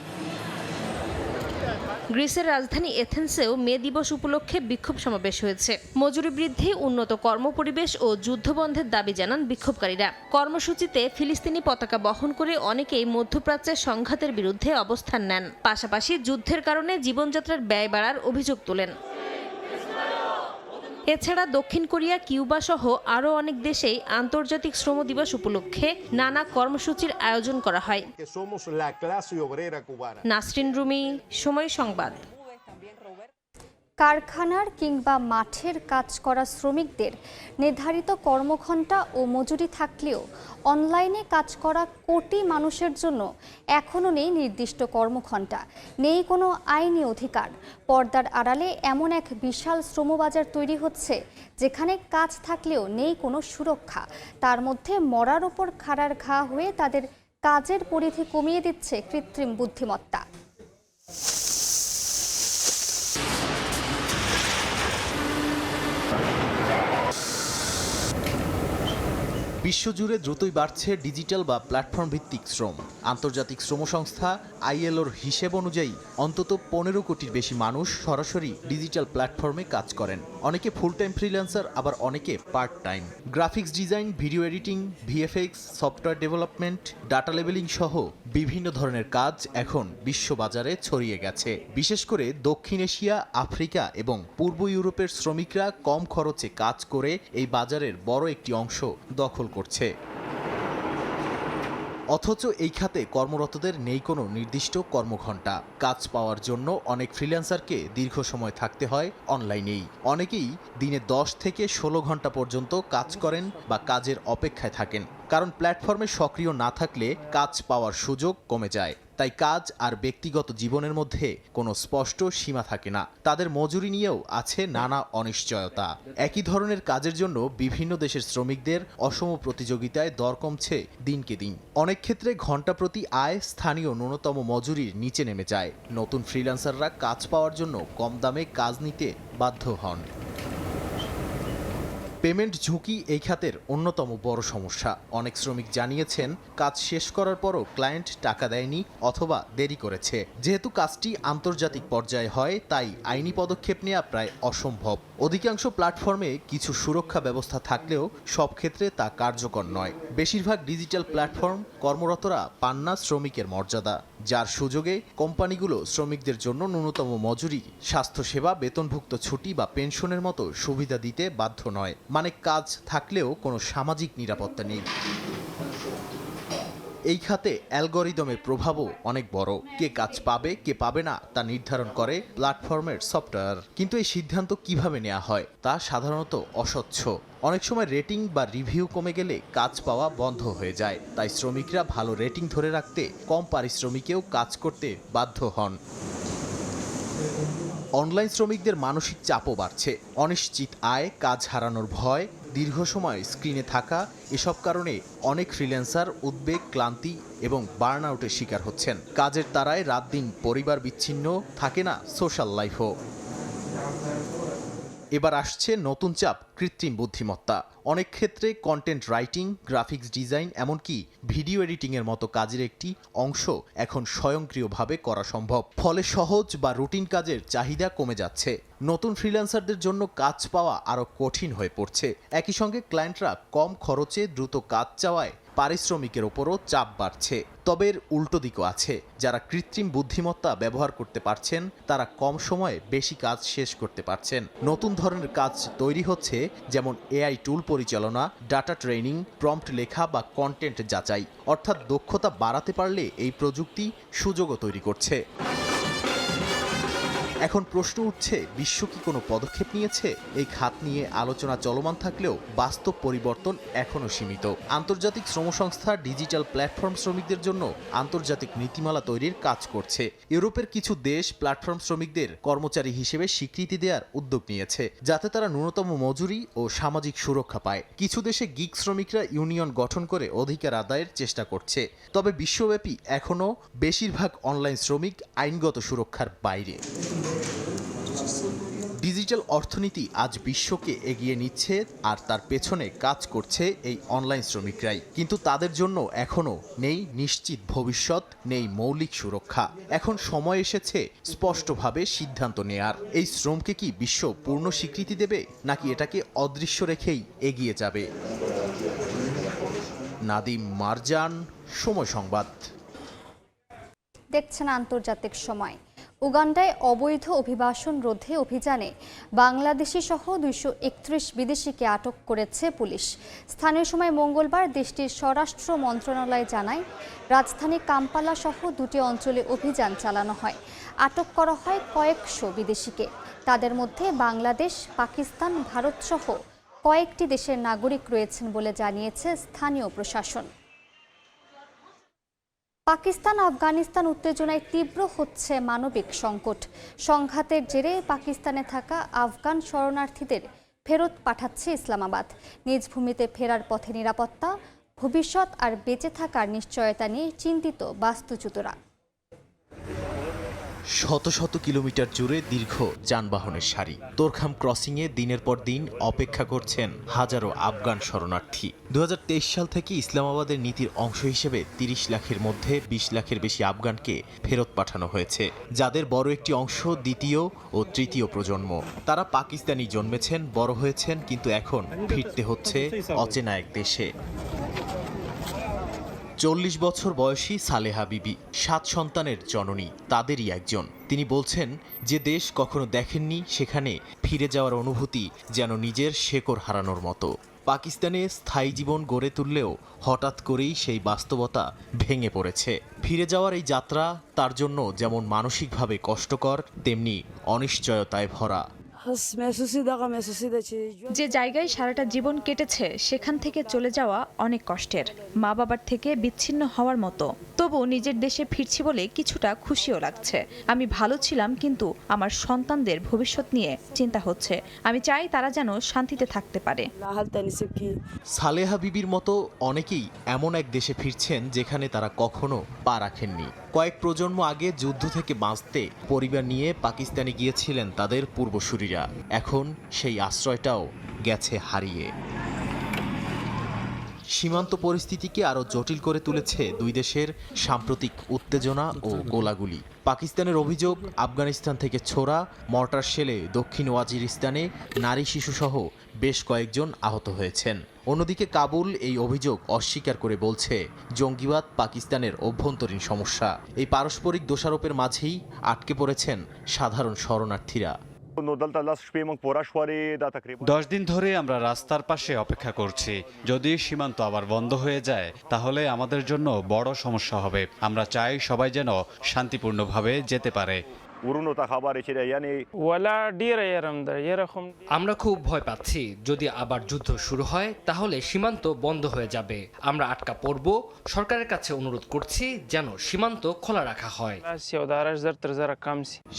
গ্রিসের রাজধানী এথেন্সেও মে দিবস উপলক্ষে বিক্ষোভ সমাবেশ হয়েছে। মজুরি বৃদ্ধি, উন্নত কর্মপরিবেশ ও যুদ্ধবন্ধের দাবি জানান বিক্ষোভকারীরা। কর্মসূচিতে ফিলিস্তিনি পতাকা বহন করে অনেকেই মধ্যপ্রাচ্যের সংঘাতের বিরুদ্ধে অবস্থান নেন। পাশাপাশি যুদ্ধের কারণে জীবনযাত্রার ব্যয় বাড়ার অভিযোগ তোলেন। এছাড়া দক্ষিণ কোরিয়া, কিউবা সহ আরও অনেক দেশেই আন্তর্জাতিক শ্রম দিবস উপলক্ষে নানা কর্মসূচির আয়োজন করা হয়। নাসরিন রুমি, সময় সংবাদ। কারখানার কিংবা মাঠের কাজ করা শ্রমিকদের নির্ধারিত কর্মঘণ্টা ও মজুরি থাকলেও অনলাইনে কাজ করা কোটি মানুষের জন্য এখনও নেই নির্দিষ্ট কর্মঘণ্টা, নেই কোনো আইনি অধিকার। পর্দার আড়ালে এমন এক বিশাল শ্রমবাজার তৈরি হচ্ছে যেখানে কাজ থাকলেও নেই কোনো সুরক্ষা। তার মধ্যে মরার ওপর খাড়ার ঘা হয়ে তাদের কাজের পরিধি কমিয়ে দিচ্ছে কৃত্রিম বুদ্ধিমত্তা। বিশ্বজুড়ে দ্রুতই বাড়ছে ডিজিটাল বা প্ল্যাটফর্ম ভিত্তিক শ্রম। আন্তর্জাতিক শ্রম সংস্থা আইএলওর হিসেব অনুযায়ী অন্তত 15 কোটির বেশি মানুষ সরাসরি ডিজিটাল প্ল্যাটফর্মে কাজ করেন। অনেকে ফুল টাইম ফ্রিল্যান্সার, আবার অনেকে part time. Graphics design, video editing, VFX, software development, data labelling সহ বিভিন্ন ধরনের কাজ এখন বিশ্ববাজারে ছড়িয়ে গেছে। বিশেষ করে দক্ষিণ এশিয়া, আফ্রিকা এবং পূর্ব ইউরোপের শ্রমিকরা কম খরচে কাজ করে এই বাজারের বড় একটি অংশ দখল করছে। অথচ এই খাতে কর্মরতদের নেই কোনো নির্দিষ্ট কর্মঘণ্টা। কাজ পাওয়ার জন্য অনেক ফ্রিল্যান্সারকে দীর্ঘ সময় থাকতে হয় অনলাইনেই। অনেকেই দিনে 10 থেকে 16 ঘন্টা পর্যন্ত কাজ করেন বা কাজের অপেক্ষায় থাকেন। কারণ প্ল্যাটফর্মে সক্রিয় না থাকলে কাজ পাওয়ার সুযোগ কমে যায়। তাই কাজ আর ব্যক্তিগত জীবনের মধ্যে কোনো স্পষ্ট সীমা থাকে না। তাদের মজুরি নিয়েও আছে নানা অনিশ্চয়তা। একই ধরনের কাজের জন্য বিভিন্ন দেশের শ্রমিকদের অসম প্রতিযোগিতায় দর কমছে দিনকে দিন। অনেক ক্ষেত্রে ঘন্টা প্রতি আয় স্থানীয় ন্যূনতম মজুরির নিচে নেমে যায়। নতুন ফ্রিল্যান্সাররা কাজ পাওয়ার জন্য কম দামে কাজ নিতে বাধ্য হন। পেমেন্ট ঝুঁকি এই খাতের অন্যতম বড় সমস্যা। অনেক শ্রমিক জানিয়েছেন কাজ শেষ করার পরও ক্লায়েন্ট টাকা দেয়নি অথবা দেরি করেছে। যেহেতু কাজটি আন্তর্জাতিক পর্যায়ে হয় তাই আইনি পদক্ষেপ নেওয়া প্রায় অসম্ভব। অধিকাংশ প্ল্যাটফর্মে কিছু সুরক্ষা ব্যবস্থা থাকলেও সব ক্ষেত্রে তা কার্যকর নয়। বেশিরভাগ ডিজিটাল প্ল্যাটফর্ম কর্মরতরা পান না শ্রমিকের মর্যাদা, যার সুযোগে কোম্পানিগুলো শ্রমিকদের জন্য ন্যূনতম মজুরি, স্বাস্থ্যসেবা, বেতনভুক্ত ছুটি বা পেনশনের মতো সুবিধা দিতে বাধ্য নয়। মানে কাজ থাকলেও কোনো সামাজিক নিরাপত্তা নেই। এই খাতে অ্যালগরিদমের প্রভাবও অনেক বড়। কে কাজ পাবে কে পাবে না তা নির্ধারণ করে প্ল্যাটফর্মের সফটওয়্যার। কিন্তু এই সিদ্ধান্ত কিভাবে নেওয়া হয় তা সাধারণত অস্বচ্ছ। অনেক সময় রেটিং বা রিভিউ কমে গেলে কাজ পাওয়া বন্ধ হয়ে যায়। তাই শ্রমিকরা ভালো রেটিং ধরে রাখতে কম পারিশ্রমিকেও কাজ করতে বাধ্য হন। অনলাইন শ্রমিকদের মানসিক চাপও বাড়ছে। অনিশ্চিত আয়, কাজ হারানোর ভয়, দীর্ঘ সময় স্ক্রিনে থাকা, এসব কারণে অনেক ফ্রিল্যান্সার উদ্বেগ, ক্লান্তি এবং বার্নআউটের শিকার হচ্ছেন। কাজের তাড়ায় রাত দিন পরিবার বিচ্ছিন্ন, থাকে না সোশ্যাল লাইফও। এবার আসছে নতুন চাপ, কৃত্রিম বুদ্ধিমত্তা। অনেক ক্ষেত্রে কন্টেন্ট রাইটিং, গ্রাফিক্স ডিজাইন, এমনকি ভিডিও এডিটিংয়ের মতো কাজের একটি অংশ এখন স্বয়ংক্রিয়ভাবে করা সম্ভব। ফলে সহজ বা রুটিন কাজের চাহিদা কমে যাচ্ছে। নতুন ফ্রিল্যান্সারদের জন্য কাজ পাওয়া আরও কঠিন হয়ে পড়ছে। একই সঙ্গে ক্লায়েন্টরা কম খরচে দ্রুত কাজ চাওয়ায় পারিশ্রমিকের ওপরও চাপ বাড়ছে। তবে এর উল্টো দিকও আছে। যারা কৃত্রিম বুদ্ধিমত্তা ব্যবহার করতে পারছেন তারা কম সময়ে বেশি কাজ শেষ করতে পারছেন। নতুন ধরনের কাজ তৈরি হচ্ছে, যেমন এআই টুল পরিচালনা, ডাটা ট্রেনিং, প্রম্পট লেখা বা কন্টেন্ট যাচাই। অর্থাৎ দক্ষতা বাড়াতে পারলে এই প্রযুক্তি সুযোগও তৈরি করছে। এখন প্রশ্ন উঠছে, বিশ্ব কি কোনো পদক্ষেপ নিয়েছে? এই খাত নিয়ে আলোচনা চলমান থাকলেও বাস্তব পরিবর্তন এখনও সীমিত। আন্তর্জাতিক শ্রম সংস্থা ডিজিটাল প্ল্যাটফর্ম শ্রমিকদের জন্য আন্তর্জাতিক নীতিমালা তৈরির কাজ করছে। ইউরোপের কিছু দেশ প্ল্যাটফর্ম শ্রমিকদের কর্মচারী হিসেবে স্বীকৃতি দেওয়ার উদ্যোগ নিয়েছে, যাতে তারা ন্যূনতম মজুরি ও সামাজিক সুরক্ষা পায়। কিছু দেশে গিগ শ্রমিকরা ইউনিয়ন গঠন করে অধিকার আদায়ের চেষ্টা করছে। তবে বিশ্বব্যাপী এখনও বেশিরভাগ অনলাইন শ্রমিক আইনগত সুরক্ষার বাইরে। ডিজিটাল অর্থনীতি আজ বিশ্বকে এগিয়ে নিচ্ছে, আর তার পেছনে কাজ করছে এই অনলাইন শ্রমিকরাই। কিন্তু তাদের জন্য এখনও নেই নিশ্চিত ভবিষ্যৎ, নেই মৌলিক সুরক্ষা। এখন সময় এসেছে স্পষ্টভাবে সিদ্ধান্ত নেয়ার। এই শ্রমকে কি বিশ্ব পূর্ণ স্বীকৃতি দেবে, নাকি এটাকে অদৃশ্য রেখেই এগিয়ে যাবে? নাদিম মারজান, সময় সংবাদ। দেখছেন আন্তর্জাতিক সময়। উগান্ডায় অবৈধ অভিবাসন রোধে অভিযানে বাংলাদেশি সহ 231 বিদেশিকে আটক করেছে পুলিশ। স্থানীয় সময় মঙ্গলবার দেশটির স্বরাষ্ট্র মন্ত্রণালয় জানায়, রাজধানী কাম্পালা সহ দুটি অঞ্চলে অভিযান চালানো হয়। আটক করা হয় কয়েকশো বিদেশিকে। তাদের মধ্যে বাংলাদেশ, পাকিস্তান, ভারত সহ কয়েকটি দেশের নাগরিক রয়েছেন বলে জানিয়েছে স্থানীয় প্রশাসন। পাকিস্তান আফগানিস্তান উত্তেজনায় তীব্র হচ্ছে মানবিক সংকট। সংঘাতের জেরে পাকিস্তানে থাকা আফগান শরণার্থীদের ফেরত পাঠাচ্ছে ইসলামাবাদ। নিজ ভূমিতে ফেরার পথে নিরাপত্তা, ভবিষ্যৎ আর বেঁচে থাকার নিশ্চয়তা নিয়ে চিন্তিত বাস্তুচ্যুতরা। শত শত কিলোমিটার জুড়ে দীর্ঘ যানবাহনের সারি। তোরখাম ক্রসিংয়ে দিনের পর দিন অপেক্ষা করছেন হাজারো আফগান শরণার্থী। 2023 সাল থেকে ইসলামাবাদের নীতির অংশ হিসেবে 30 লাখের মধ্যে 20 লাখের বেশি আফগানকে ফেরত পাঠানো হয়েছে, যাদের বড় একটি অংশ দ্বিতীয় ও তৃতীয় প্রজন্ম। তারা পাকিস্তানি জন্মেছেন, বড় হয়েছেন, কিন্তু এখন ফিরতে হচ্ছে অচেনা এক দেশে। 40 বছর বয়সী সালেহা বিবি, 7 সন্তানের জননী, তাদেরই একজন। তিনি বলছেন, যে দেশ কখনো দেখেননি সেখানে ফিরে যাওয়ার অনুভূতি যেন নিজের শেকড় হারানোর মতো। পাকিস্তানে স্থায়ী জীবন গড়ে তুললেও হঠাৎ করেই সেই বাস্তবতা ভেঙে পড়েছে। ফিরে যাওয়ার এই যাত্রা তার জন্য যেমন মানসিকভাবে কষ্টকর, তেমনি অনিশ্চয়তায় ভরা। যে জায়গায় সারাটা জীবন কেটেছে সেখান থেকে চলে যাওয়া অনেক কষ্টের, মা বাবার থেকে বিচ্ছিন্ন হওয়ার মতো। তবু নিজের দেশে ফিরছি বলে কিছুটা খুশিও লাগছে। আমি ভালো ছিলাম, কিন্তু আমার সন্তানদের ভবিষ্যৎ নিয়ে চিন্তা হচ্ছে। আমি চাই তারা যেন শান্তিতে থাকতে পারে। সালেহা বিবির মতো অনেকেই এমন এক দেশে ফিরছেন যেখানে তারা কখনো পা রাখেননি। কয়েক প্রজন্ম আগে যুদ্ধ থেকে বাঁচতে পরিবার নিয়ে পাকিস্তানে গিয়েছিলেন তাদের পূর্বসূরীরা। এখন সেই আশ্রয়টাও গেছে হারিয়ে। সীমান্ত পরিস্থিতিকে আরও জটিল করে তুলেছে দুই দেশের সাম্প্রতিক উত্তেজনা ও গোলাগুলি। পাকিস্তানের অভিযোগ, আফগানিস্তান থেকে ছোড়া মর্টার শেলে দক্ষিণ ওয়াজিরিস্তানে নারী শিশুসহ বেশ কয়েকজন আহত হয়েছেন। অন্যদিকে কাবুল এই অভিযোগ অস্বীকার করে বলছে জঙ্গিবাদ পাকিস্তানের অভ্যন্তরীণ সমস্যা। এই পারস্পরিক দোষারোপের মাঝেই আটকে পড়েছেন সাধারণ শরণার্থীরা। 10 দিন ধরে আমরা রাস্তার পাশে অপেক্ষা করছি। যদি সীমান্ত আবার বন্ধ হয়ে যায় তাহলে আমাদের জন্য বড় সমস্যা হবে। আমরা চাই সবাই যেন শান্তিপূর্ণভাবে যেতে পারে। আমরা খুব ভয় পাচ্ছি, যদি আবার যুদ্ধ শুরু হয় তাহলে সীমান্ত বন্ধ হয়ে যাবে, আমরা আটকা পড়ব। সরকারের কাছে অনুরোধ করছি যেন সীমান্ত খোলা রাখা হয়।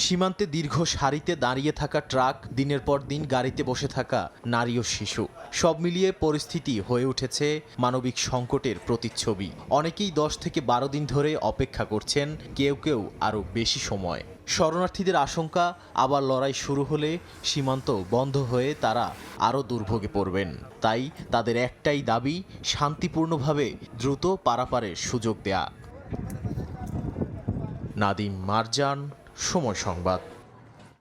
সীমান্তে দীর্ঘ সারিতে দাঁড়িয়ে থাকা ট্রাক, দিনের পর দিন গাড়িতে বসে থাকা নারী ও শিশু, সব মিলিয়ে পরিস্থিতি হয়ে উঠেছে মানবিক সংকটের প্রতিচ্ছবি। অনেকেই 10 থেকে 12 দিন ধরে অপেক্ষা করছেন, কেউ কেউ আরও বেশি সময়। শরণার্থীদের আশঙ্কা, আবার লড়াই শুরু হলে সীমান্ত বন্ধ হয়ে তারা আরও দুর্ভোগে পড়বেন। তাই তাদের একটাই দাবি, শান্তিপূর্ণভাবে দ্রুত পারাপারের সুযোগ দেয়া। নাদিম মারজান, সময় সংবাদ।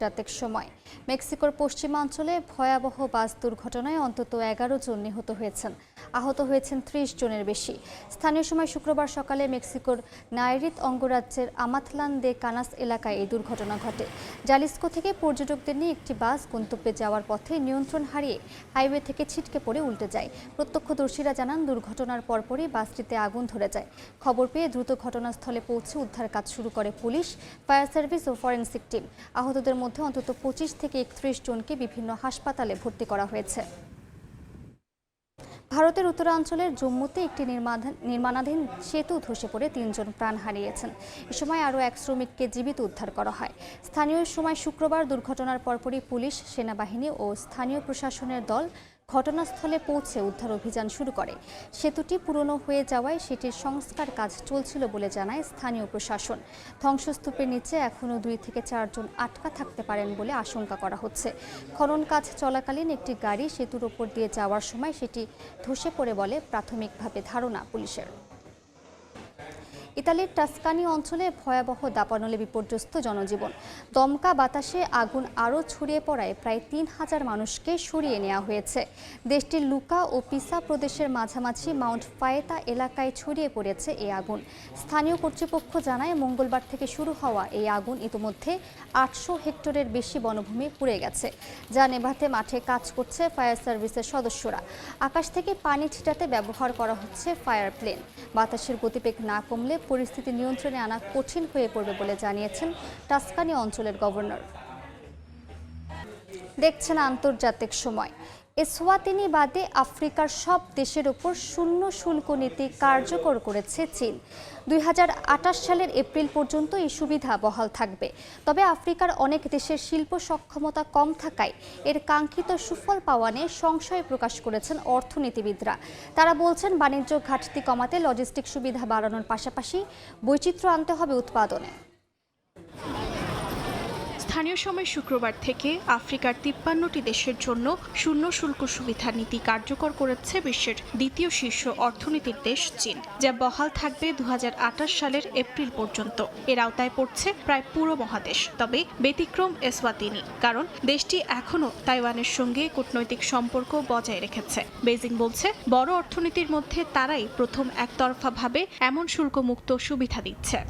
রাতের সময় মেক্সিকোর পশ্চিমাঞ্চলে ভয়াবহ বাস দুর্ঘটনায় অন্তত 11 জন নিহত হয়েছেন, আহত হয়েছেন 30 জনের বেশি। স্থানীয় সময় শুক্রবার সকালে মেক্সিকোর নায়ারিত অঙ্গরাজ্যের আমাথলান দে কানাস এলাকায় এই দুর্ঘটনা ঘটে। জালিস্কো থেকে পর্যটকদের নিয়ে একটি বাস গন্তব্যে যাওয়ার পথে নিয়ন্ত্রণ হারিয়ে হাইওয়ে থেকে ছিটকে পড়ে উল্টে যায়। প্রত্যক্ষদর্শীরা জানান, দুর্ঘটনার পরপরই বাসটিতে আগুন ধরে যায়। খবর পেয়ে দ্রুত ঘটনাস্থলে পৌঁছে উদ্ধার কাজ শুরু করে পুলিশ, ফায়ার সার্ভিস ও ফরেনসিক টিম। আহতদের মধ্যে অন্তত 25 থেকে 31 জনকে বিভিন্ন হাসপাতালে ভর্তি করা হয়েছে। ভারতের উত্তরাঞ্চলের জম্মুতে একটি নির্মাণাধীন সেতু ধসে পড়ে 3 জন প্রাণ হারিয়েছেন। এ সময় আরও 1 শ্রমিককে জীবিত উদ্ধার করা হয়। স্থানীয় সময় শুক্রবার দুর্ঘটনার পরপরই পুলিশ, সেনাবাহিনী ও স্থানীয় প্রশাসনের দল ঘটনাস্থলে পৌঁছে উদ্ধার অভিযান শুরু করে। সেতুটি পুরনো হয়ে যাওয়ায় সেটির সংস্কার কাজ চলছিল বলে জানায় স্থানীয় প্রশাসন। ধ্বংসস্তূপের নিচে এখনও 2 থেকে 4 জন আটকা থাকতে পারেন বলে আশঙ্কা করা হচ্ছে। খনন কাজ চলাকালীন একটি গাড়ি সেতুর ওপর দিয়ে যাওয়ার সময় সেটি ধসে পড়ে বলে প্রাথমিকভাবে ধারণা পুলিশের। ইতালির টাস্কানি অঞ্চলে ভয়াবহ দাবানলে বিপর্যস্ত জনজীবন। দমকা বাতাসে আগুন আরও ছড়িয়ে পড়ায় প্রায় 3000 মানুষকে সরিয়ে নেওয়া হয়েছে। দেশটির লুকা ও পিসা প্রদেশের মাঝামাঝি মাউন্ট ফায়েতা এলাকায় ছড়িয়ে পড়েছে এই আগুন। স্থানীয় কর্তৃপক্ষ জানায়, মঙ্গলবার থেকে শুরু হওয়া এই আগুন ইতিমধ্যে 800 হেক্টরের বেশি বনভূমি পুড়ে গেছে, যা নেভাতে মাঠে কাজ করছে ফায়ার সার্ভিসের সদস্যরা। আকাশ থেকে পানি ছিটাতে ব্যবহার করা হচ্ছে ফায়ার প্লেন। বাতাসের গতিবেগ না কমলে পরিস্থিতি নিয়ন্ত্রণে আনা কঠিন হয়ে পড়বে বলে জানিয়েছেন টাস্কানি অঞ্চলের গভর্নর। দেখছেন আন্তর্জাতিক সময়। এসওয়াতিনি বাদে আফ্রিকার সব দেশের উপর শূন্য শুল্ক নীতি কার্যকর করেছে চীন। 2028 সালের এপ্রিল পর্যন্ত এই সুবিধা বহাল থাকবে। তবে আফ্রিকার অনেক দেশের শিল্প সক্ষমতা কম থাকায় এর কাঙ্ক্ষিত সুফল পাওয়া নিয়ে সংশয় প্রকাশ করেছেন অর্থনীতিবিদরা। তারা বলছেন, বাণিজ্য ঘাটতি কমাতে লজিস্টিক সুবিধা বাড়ানোর পাশাপাশি বৈচিত্র্য আনতে হবে উৎপাদনে। স্থানীয় সময় শুক্রবার থেকে আফ্রিকার 53টি দেশের জন্য শূন্য শুল্ক সুবিধা নীতি কার্যকর করেছে বিশ্বের দ্বিতীয় শীর্ষ অর্থনীতির দেশ চীন, যা বহাল থাকবে 2028 সালের এপ্রিল পর্যন্ত। এর আওতায় পড়ছে প্রায় পুরো মহাদেশ। তবে ব্যতিক্রম এসওয়াতিনি, কারণ দেশটি এখনও তাইওয়ানের সঙ্গে কূটনৈতিক সম্পর্ক বজায় রেখেছে। বেইজিং বলছে, বড় অর্থনীতির মধ্যে তারাই প্রথম একতরফাভাবে এমন শুল্কমুক্ত সুবিধা দিচ্ছে।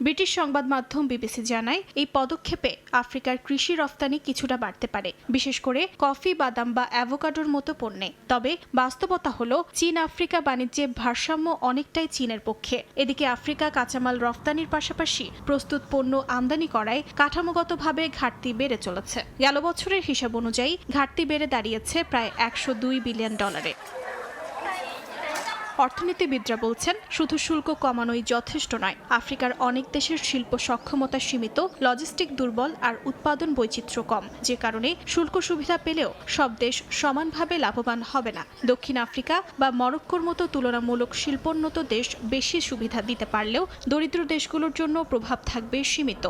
ব্রিটিশ সংবাদ মাধ্যম বিবিসি জানায় এই পদক্ষেপে আফ্রিকার কৃষি রফতানি কিছুটা বাড়তে পারে, বিশেষ করে কফি, বাদাম বা অ্যাভোকাডোর মতো পণ্যে। তবে বাস্তবতা হলো চীন আফ্রিকা বাণিজ্যে ভারসাম্য অনেকটাই চীনের পক্ষে। এদিকে আফ্রিকা কাঁচামাল রফতানির পাশাপাশি প্রস্তুত পণ্য আমদানি করায় কাঠামোগতভাবে ঘাটতি বেড়ে চলেছে। গেল বছরের হিসাব অনুযায়ী ঘাটতি বেড়ে দাঁড়িয়েছে প্রায় $102 বিলিয়ন। অর্থনীতিবিদরা বলছেন শুধু শুল্ক কমানোই যথেষ্ট নয়। আফ্রিকার অনেক দেশের শিল্প সক্ষমতা সীমিত, লজিস্টিক দুর্বল আর উৎপাদন বৈচিত্র্য কম, যে কারণে শুল্ক সুবিধা পেলেও সব দেশ সমানভাবে লাভবান হবে না। দক্ষিণ আফ্রিকা বা মরক্কোর মতো তুলনামূলক শিল্পোন্নত দেশ বেশি সুবিধা দিতে পারলেও দরিদ্র দেশগুলোর জন্য প্রভাব থাকবে সীমিত।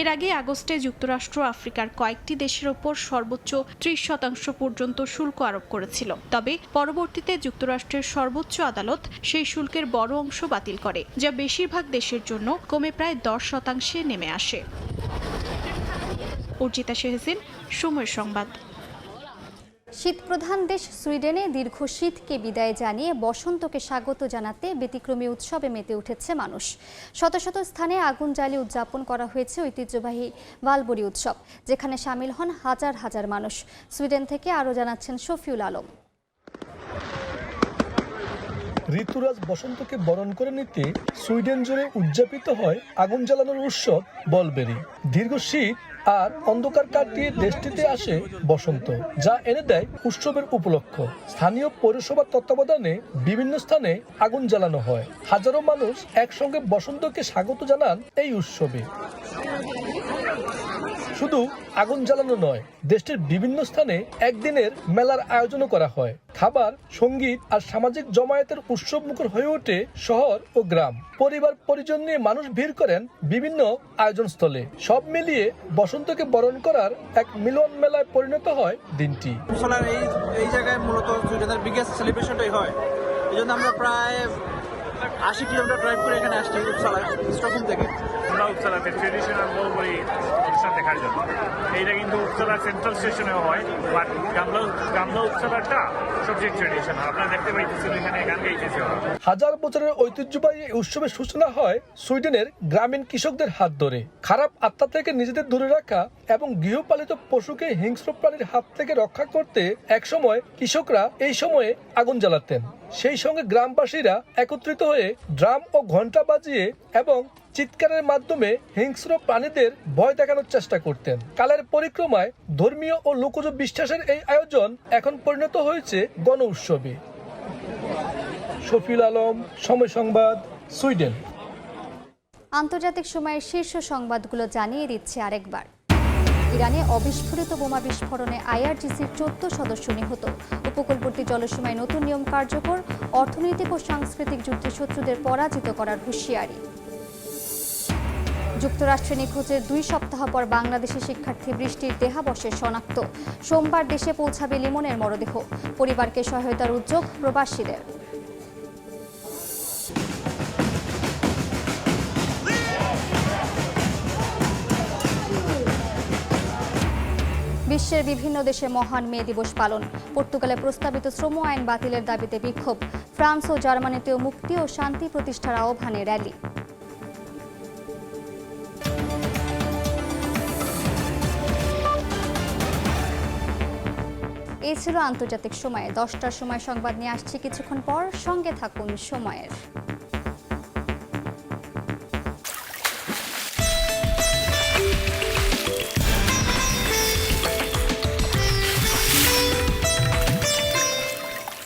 এর আগে আগস্টে যুক্তরাষ্ট্র আফ্রিকার কয়েকটি দেশের ওপর সর্বোচ্চ 30% পর্যন্ত শুল্ক আরোপ করেছিল। তবে পরবর্তীতে যুক্তরাষ্ট্রের সর্বোচ্চ আদালত সেই শুল্কের বড় অংশ বাতিল করে, যা বেশিরভাগ দেশের জন্য কমে প্রায় 10% নেমে আসে। অর্জিতা শেহসিন, সময় সংবাদ। শীতপ্রধান দেশ সুইডেনে দীর্ঘ শীতকে বিদায় জানিয়ে বসন্তকে স্বাগত জানাতে ব্যতিক্রমী উৎসবে মেতে উঠেছে মানুষ। শত শত স্থানে আগুন জ্বালিয়ে উদযাপন করা হয়েছে ঐতিহ্যবাহী ভালবরি উৎসব, যেখানে সামিল হন হাজার হাজার মানুষ। সুইডেন থেকে আরও জানাচ্ছেন শফিউল আলম। ঋতুরাজ বসন্তকে বরণ করে নিতে সুইডেন জুড়ে উদযাপিত হয় আগুন জ্বালানোর উৎসব বলবেরি। দীর্ঘ শীত আর অন্ধকার কাটিয়ে দেশটিতে আসে বসন্ত, যা এনে দেয় উৎসবের উপলক্ষ। স্থানীয় পৌরসভার তত্ত্বাবধানে বিভিন্ন স্থানে আগুন জ্বালানো হয়। হাজারো মানুষ একসঙ্গে বসন্তকে স্বাগত জানান এই উৎসবে। শুধু আগুন জ্বালানো নয়, দেশটির বিভিন্ন স্থানে একদিনের মেলার আয়োজনও করা হয়। খাবার, সঙ্গীত আর সামাজিক জমায়েতের উৎসব মুখর হয়ে ওঠে শহর ও গ্রাম। পরিবার পরিজন নিয়ে মানুষ ভিড় করেন বিভিন্ন আয়োজন স্থলে। সব মিলিয়ে বসন্তকে বরণ করার এক মিলন মেলায় পরিণত হয় দিনটি। এই জায়গায় মূলত সুইডেনের বিগেস্ট সেলিব্রেশনটাই হয়। এই জন্য আমরা প্রায় 80 কিলোমিটার ড্রাইভ করে এখানে আসছি উপসালা স্টকহোম থেকে। আমরা উপসালাতে ট্রেডিশনাল বলবরি অনুষ্ঠান দেখার জন্য। এইটা কিন্তু উপসালা সেন্ট্রাল স্টেশনেও হয়, বাট গামলা উপসালাটা সবচেয়ে ট্রেডিশনাল। আপনারা দেখতে পাইতেছেন এখানে গান গাইতেছে। হাজার বছরের ঐতিহ্যবাহী এই উৎসবের সূচনা হয় সুইডেনের গ্রামীণ কৃষকদের হাত ধরে। খারাপ আত্মা থেকে নিজেদের দূরে রাখা এবং গৃহপালিত পশুকে হিংস্র প্রাণীর হাত থেকে রক্ষা করতে একসময় কৃষকরা এই সময়ে আগুন জ্বালাতেন। সেই সঙ্গে গ্রামবাসীরা একত্রিত হয়ে ড্রাম ও ঘণ্টা বাজিয়ে এবং চিৎকারের মাধ্যমে হিংস্র প্রাণীদের ভয় দেখানোর চেষ্টা করতেন। কালের পরিক্রমায় ধর্মীয় ও লোকজ বিশ্বাসের এই আয়োজন এখন পরিণত হয়েছে গণ উৎসবে। শফিউল আলম, সময় সংবাদ, সুইডেন। আন্তর্জাতিক সময়ের শীর্ষ সংবাদগুলো জানিয়ে দিচ্ছে আরেকবার। ইরানে অবিস্ফোরিত বোমা বিস্ফোরণে আইআরজিসির 14 সদস্য নিহত। উপকূলবর্তী জলসীমায় নতুন নিয়ম কার্যকর। অর্থনৈতিক ও সাংস্কৃতিক যুদ্ধে শত্রুদের পরাজিত করার হুঁশিয়ারি। যুক্তরাষ্ট্রে নিখোঁজের 2 সপ্তাহ পর বাংলাদেশি শিক্ষার্থী বৃষ্টির দেহাবশেষ শনাক্ত। সোমবার দেশে পৌঁছাবে লিমনের মরদেহ। পরিবারকে সহায়তার উদ্যোগ প্রবাসীদের। বিশ্বের বিভিন্ন দেশে মহান মে দিবস পালন। পর্তুগালে প্রস্তাবিত শ্রম আইন বাতিলের দাবিতে বিক্ষোভ। ফ্রান্স ও জার্মানিতেও মুক্তি ও শান্তি প্রতিষ্ঠার আহ্বানে র্যালি। এই ছিল আন্তর্জাতিক সময়ে। 10টার সময় সংবাদ নিয়ে আসছি কিছুক্ষণ পর। সঙ্গে থাকুন সময়ের।